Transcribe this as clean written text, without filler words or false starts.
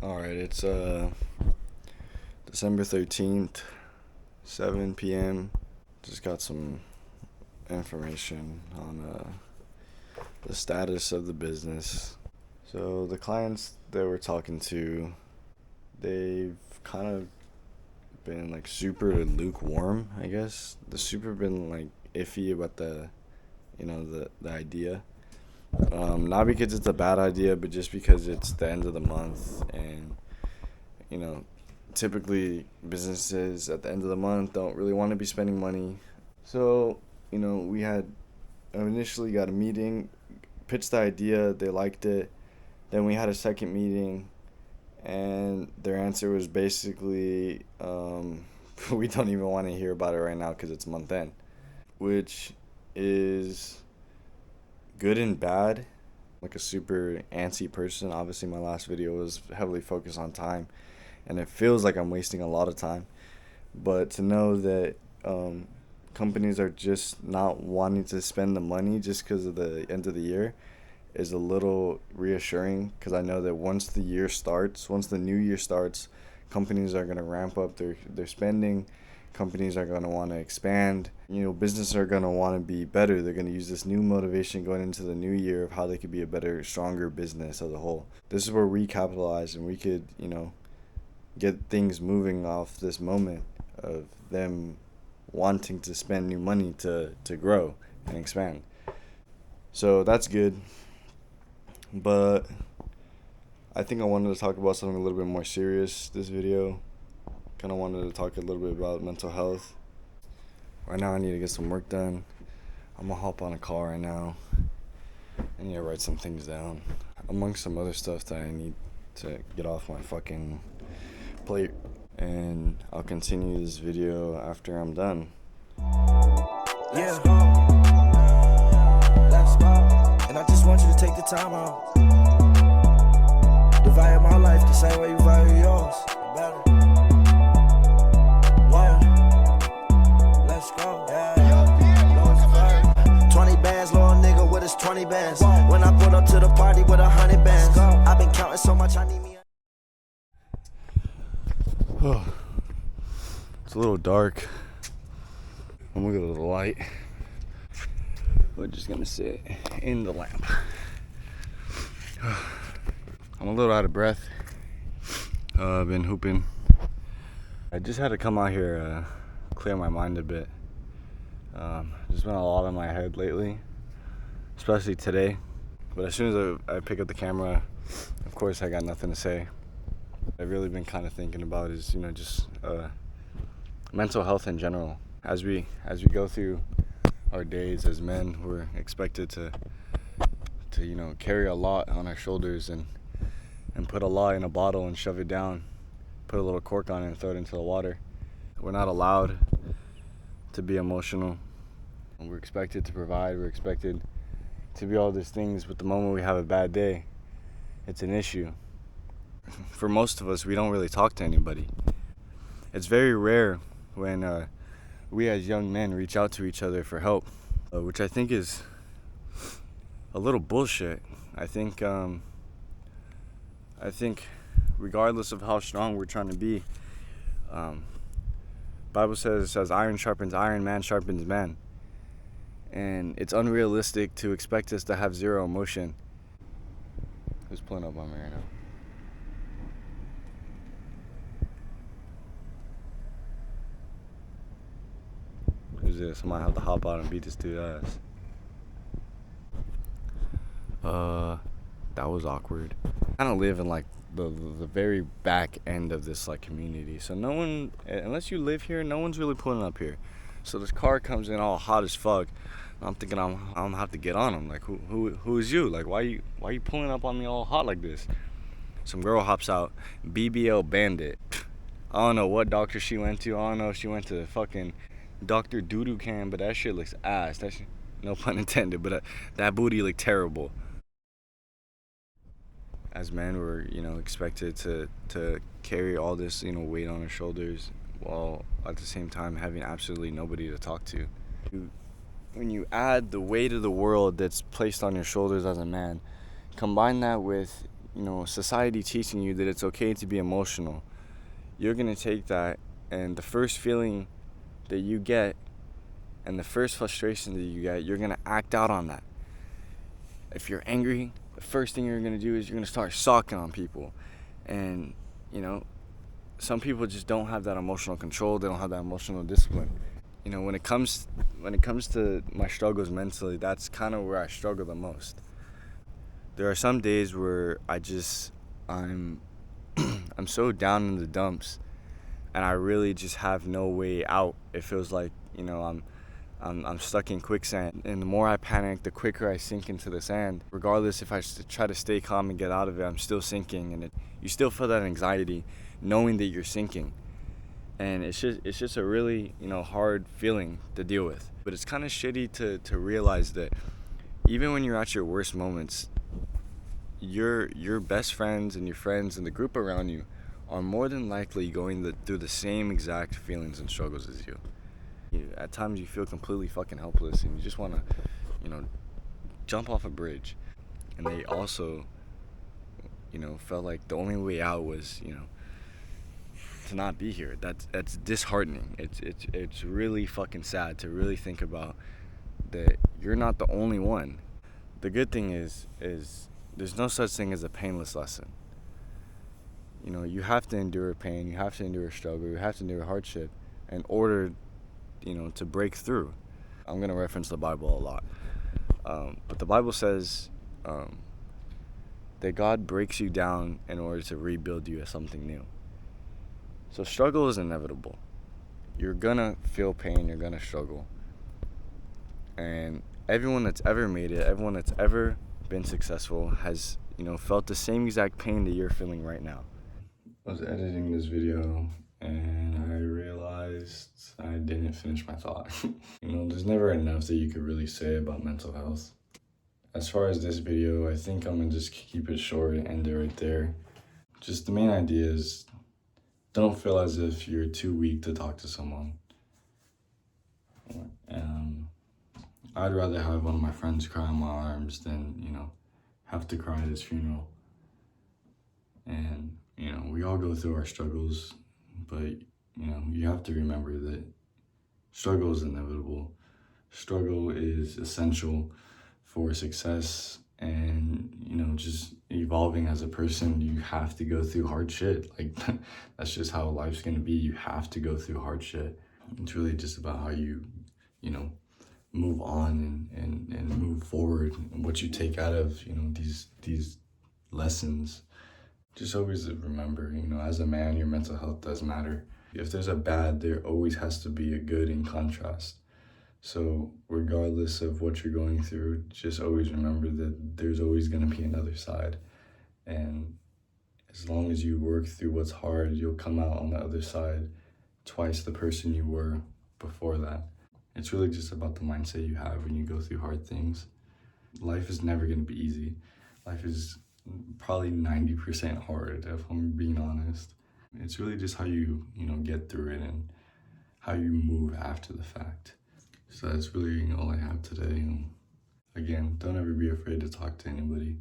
Alright, it's December 13th, 7 p.m. Just got some information on the status of the business. So the clients that we're talking to, they've kind of been like super lukewarm, I guess. The super been like iffy about the idea. Not because it's a bad idea, but just because it's the end of the month, and you know, typically businesses at the end of the month don't really want to be spending money. So, we had initially got a meeting, pitched the idea, they liked it. Then we had a second meeting, and their answer was basically, we don't even want to hear about it right now because it's month end, which is good and bad. Like a super antsy person. Obviously, my last video was heavily focused on time, and it feels like I'm wasting a lot of time. But to know that companies are just not wanting to spend the money just because of the end of the year is a little reassuring, because I know that once the new year starts, companies are going to ramp up their spending. Companies are going to want to expand. Businesses are going to want to be better. They're going to use this new motivation going into the new year of how they could be a better, stronger business as a whole. This is where we capitalize, and we could, get things moving off this moment of them wanting to spend new money to grow and expand. So that's good. But I think I wanted to talk about something a little bit more serious this video. Kind of wanted to talk a little bit about mental health. Right now I need to get some work done. I'm gonna hop on a call right now. I need to write some things down, amongst some other stuff that I need to get off my fucking plate. And I'll continue this video after I'm done. Yeah. Let's go. And I just want you to take the time out to value my life the same way you value yours. Better. Yeah. Let's go. Yeah. 20 bands, little nigga with his 20 bands. When I put up to the party with 100 bands, I've been counting so much I need me. It's a little dark. I'm gonna go to the light. We're just gonna sit in the lamp. I'm a little out of breath. I've been hooping. I just had to come out here, clear my mind a bit. There's been a lot in my head lately, especially today. But as soon as I pick up the camera, of course I got nothing to say. I've really been kind of thinking about is, just mental health in general. As we go through our days as men, we're expected to carry a lot on our shoulders and put a lot in a bottle and shove it down, put a little cork on it and throw it into the water. We're not allowed to be emotional. We're expected to provide. We're expected to be all these things, but the moment we have a bad day, it's an issue. For most of us, we don't really talk to anybody. It's very rare when we as young men reach out to each other for help, which I think is a little bullshit. I think regardless of how strong we're trying to be, Bible says iron sharpens iron, man sharpens man. And it's unrealistic to expect us to have zero emotion. Who's pulling up on me right now? Who's this? I might have to hop out and beat this dude's ass. That was awkward. I kind of live in like the very back end of this like community, so no one, unless you live here, no one's really pulling up here. So this car comes in all hot as fuck. I'm thinking I'm gonna have to get on him. Like who is you? Like why you pulling up on me all hot like this? Some girl hops out, BBL Bandit. I don't know what doctor she went to. I don't know if she went to fucking Dr. Doodoo Can, but that shit looks ass. That shit, no pun intended, but that booty looked terrible. As men, we're expected to carry all this weight on our shoulders, while at the same time having absolutely nobody to talk to. When you add the weight of the world that's placed on your shoulders as a man, combine that with society teaching you that it's okay to be emotional, you're going to take that, and the first feeling that you get and the first frustration that you get, you're going to act out on that. If you're angry, the first thing you're going to do is you're going to start socking on people. And, some people just don't have that emotional control. They don't have that emotional discipline. When it comes to my struggles mentally, that's kind of where I struggle the most. There are some days where I'm I'm so down in the dumps, and I really just have no way out. It feels like, I'm stuck in quicksand, and the more I panic, the quicker I sink into the sand. Regardless if I try to stay calm and get out of it, I'm still sinking, and you still feel that anxiety knowing that you're sinking. And it's just a really, hard feeling to deal with. But it's kind of shitty to realize that even when you're at your worst moments, your best friends and your friends and the group around you are more than likely going through the same exact feelings and struggles as you. At times you feel completely fucking helpless and you just want to, jump off a bridge. And they also, felt like the only way out was, to not be here. That's disheartening. It's really fucking sad to really think about that you're not the only one. The good thing is there's no such thing as a painless lesson. You have to endure pain, you have to endure struggle, you have to endure hardship in order, to break through. I'm going to reference the Bible a lot. But the Bible says that God breaks you down in order to rebuild you as something new. So struggle is inevitable. You're going to feel pain, you're going to struggle. And everyone that's ever made it, everyone that's ever been successful has, felt the same exact pain that you're feeling right now. I was editing this video and I realized I didn't finish my thought. There's never enough that you could really say about mental health. As far as this video, I think I'm gonna just keep it short and end it right there. Just the main idea is don't feel as if you're too weak to talk to someone. I'd rather have one of my friends cry in my arms than, have to cry at his funeral. And, we all go through our struggles, but, you have to remember that struggle is inevitable. Struggle is essential for success and, just evolving as a person. You have to go through hard shit. Like, that's just how life's gonna be. You have to go through hard shit. It's really just about how you, move on and move forward, and what you take out of, these lessons. Just always remember, as a man, your mental health does matter. If there's a bad, there always has to be a good in contrast. So regardless of what you're going through, just always remember that there's always going to be another side. And as long as you work through what's hard, you'll come out on the other side twice the person you were before that. It's really just about the mindset you have when you go through hard things. Life is never going to be easy. Life is probably 90% hard, if I'm being honest. It's really just how you, get through it and how you move after the fact. So that's really all I have today. Again, don't ever be afraid to talk to anybody.